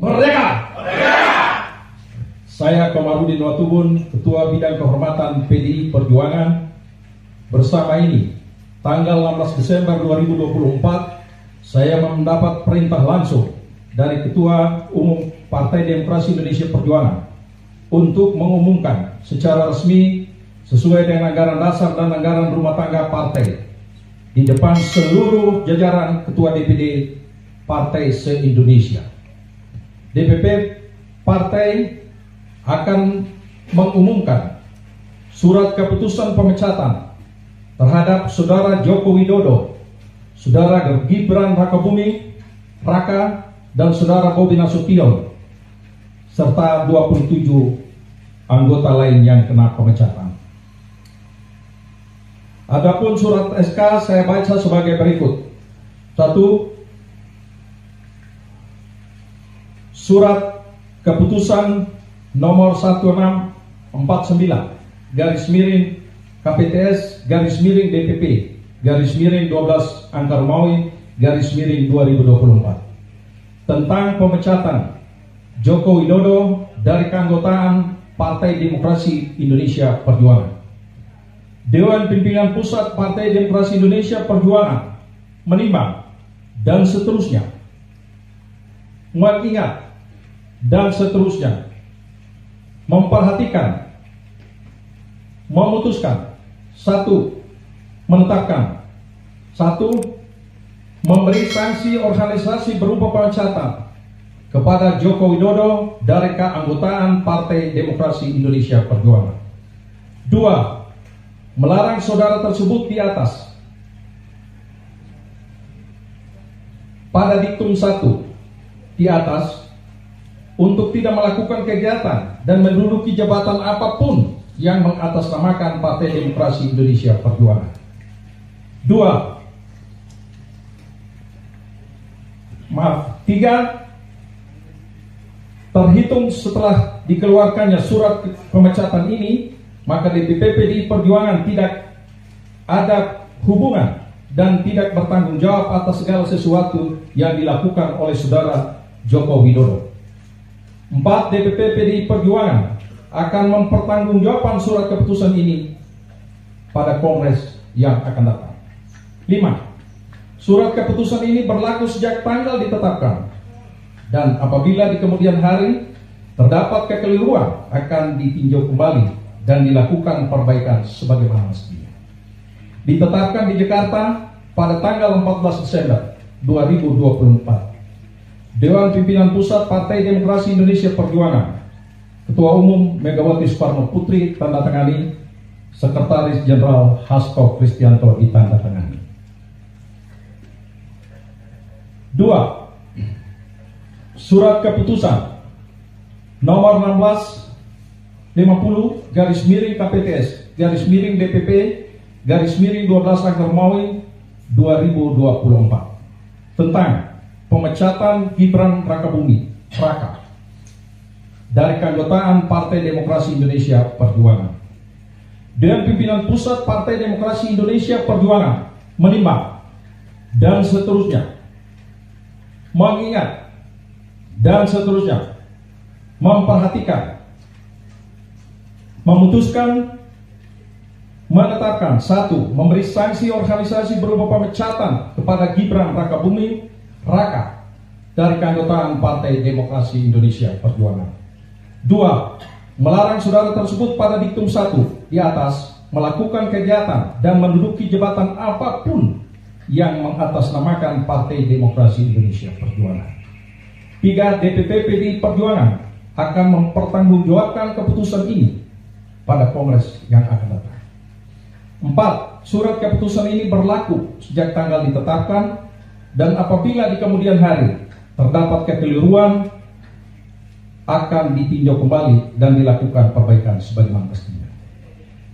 Merdeka! Saya Komarudin Watubun, Ketua Bidang Kehormatan PDI Perjuangan. Bersama ini, tanggal 16 Desember 2024, saya mendapat perintah langsung dari Ketua Umum Partai Demokrasi Indonesia Perjuangan untuk mengumumkan secara resmi sesuai dengan anggaran dasar dan anggaran rumah tangga partai di depan seluruh jajaran Ketua DPD Partai se-Indonesia. DPP Partai akan mengumumkan surat keputusan pemecatan terhadap Saudara Joko Widodo, Saudara Gibran Rakabuming Raka, dan Saudara Bobi Nasution, serta 27 anggota lain yang kena pemecatan. Adapun surat SK saya baca sebagai berikut. 1. Surat keputusan nomor 1649 /KPTS DPP /12 Angka Romawi /2024 tentang pemecatan Joko Widodo dari keanggotaan Partai Demokrasi Indonesia Perjuangan. Dewan Pimpinan Pusat Partai Demokrasi Indonesia Perjuangan menimbang dan seterusnya, mengingat dan seterusnya, memperhatikan, memutuskan, 1. Menetapkan, 1. Memberi sanksi organisasi berupa pemecatan kepada Joko Widodo dari keanggotaan Partai Demokrasi Indonesia Perjuangan. 2. Melarang saudara tersebut di atas pada diktum 1 di atas untuk tidak melakukan kegiatan dan menduduki jabatan apapun yang mengatasnamakan Partai Demokrasi Indonesia Perjuangan. 3. Terhitung setelah dikeluarkannya surat pemecatan ini, maka DPP PDI Perjuangan tidak ada hubungan dan tidak bertanggung jawab atas segala sesuatu yang dilakukan oleh Saudara Joko Widodo. 4. DPP PDI Perjuangan akan mempertanggungjawabkan surat keputusan ini pada Kongres yang akan datang. 5. Surat keputusan ini berlaku sejak tanggal ditetapkan, dan apabila di kemudian hari terdapat kekeliruan akan ditinjau kembali dan dilakukan perbaikan sebagaimana mestinya. Ditetapkan di Jakarta pada tanggal 14 Desember 2024. Dewan Pimpinan Pusat Partai Demokrasi Indonesia Perjuangan, Ketua Umum Megawati Soekarno Putri tanda tangani, Sekretaris Jenderal Hasto Kristianto ditanda tangani. 2. Surat keputusan nomor 1650 /KPTS /DPP /12 Angka Romawi 2024 tentang pemecatan Gibran Rakabuming Raka dari keanggotaan Partai Demokrasi Indonesia Perjuangan. Dewan Pimpinan Pusat Partai Demokrasi Indonesia Perjuangan menimbang dan seterusnya, mengingat dan seterusnya, memperhatikan, memutuskan, menetapkan, 1. Memberi sanksi organisasi berupa pemecatan kepada Gibran Rakabuming Raka dari keanggotaan Partai Demokrasi Indonesia Perjuangan. 2. Melarang saudara tersebut pada diktum 1 di atas melakukan kegiatan dan menduduki jabatan apapun yang mengatasnamakan Partai Demokrasi Indonesia Perjuangan. 3. DPP PDI Perjuangan akan mempertanggungjawabkan keputusan ini pada Kongres yang akan datang. 4. Surat keputusan ini berlaku sejak tanggal ditetapkan, dan apabila di kemudian hari terdapat kekeliruan akan ditinjau kembali dan dilakukan perbaikan sebagaimana mestinya.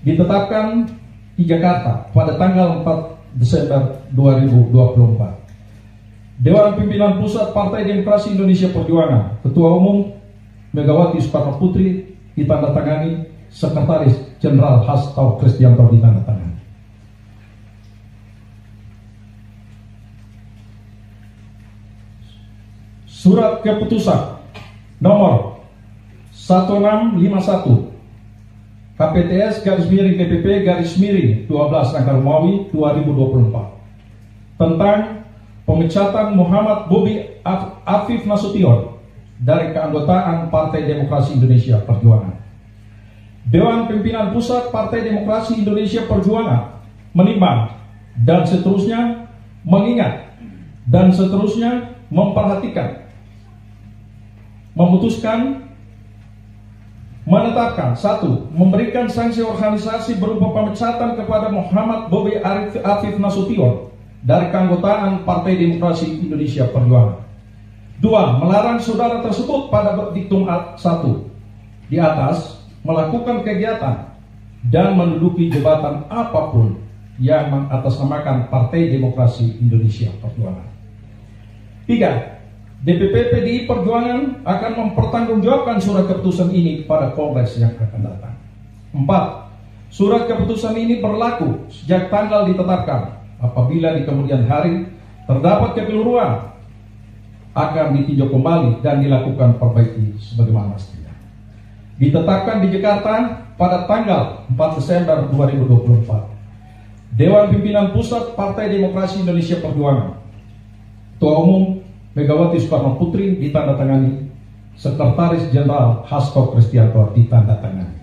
Ditetapkan di Jakarta pada tanggal 4 Desember 2024. Dewan Pimpinan Pusat Partai Demokrasi Indonesia Perjuangan, Ketua Umum Megawati Soekarno Putri ditandatangani, Sekretaris Jenderal Hasto Kristianto ditandatangani. Surat keputusan nomor 1651 KPTS DPP 12 Angka Romawi 2024 tentang pemecatan Muhammad Bobi Afif Nasution dari keanggotaan Partai Demokrasi Indonesia Perjuangan. Dewan Pimpinan Pusat Partai Demokrasi Indonesia Perjuangan menimbang dan seterusnya mengingat dan seterusnya memperhatikan, memutuskan, menetapkan: 1. Memberikan sanksi organisasi berupa pemecatan kepada Muhammad Bobi Afif Nasution dari keanggotaan Partai Demokrasi Indonesia Perjuangan. 2. Melarang saudara tersebut pada diktum 1 di atas melakukan kegiatan dan menduduki jabatan apapun yang mengatasnamakan Partai Demokrasi Indonesia Perjuangan. 3. DPP PDI Perjuangan akan mempertanggungjawabkan surat keputusan ini pada Kongres yang akan datang. 4. Surat keputusan ini berlaku sejak tanggal ditetapkan. Apabila di kemudian hari terdapat kekeliruan, akan ditinjau kembali dan dilakukan perbaiki sebagaimana mestinya. Ditetapkan di Jakarta pada tanggal 4 Desember 2024. Dewan Pimpinan Pusat Partai Demokrasi Indonesia Perjuangan, Ketua Umum Megawati Soekarno Putri ditandatangani, Sekretaris Jenderal Hasto Kristianto ditandatangani.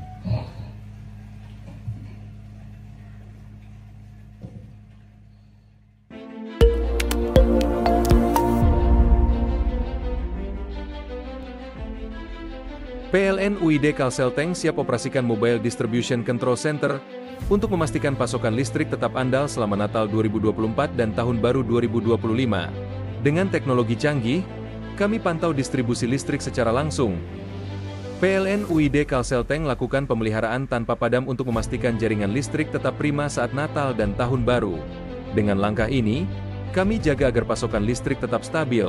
PLN UID Kalselteng siap operasikan Mobile Distribution Control Center untuk memastikan pasokan listrik tetap andal selama Natal 2024 dan Tahun Baru 2025. Dengan teknologi canggih, kami pantau distribusi listrik secara langsung. PLN UID Kalselteng lakukan pemeliharaan tanpa padam untuk memastikan jaringan listrik tetap prima saat Natal dan Tahun Baru. Dengan langkah ini, kami jaga agar pasokan listrik tetap stabil.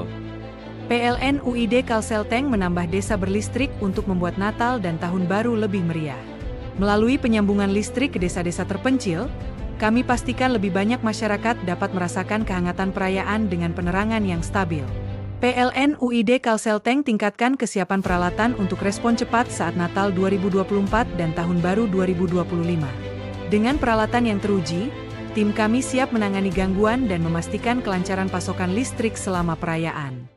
PLN UID Kalselteng menambah desa berlistrik untuk membuat Natal dan Tahun Baru lebih meriah. Melalui penyambungan listrik ke desa-desa terpencil, kami pastikan lebih banyak masyarakat dapat merasakan kehangatan perayaan dengan penerangan yang stabil. PLN UID Kalselteng tingkatkan kesiapan peralatan untuk respon cepat saat Natal 2024 dan Tahun Baru 2025. Dengan peralatan yang teruji, tim kami siap menangani gangguan dan memastikan kelancaran pasokan listrik selama perayaan.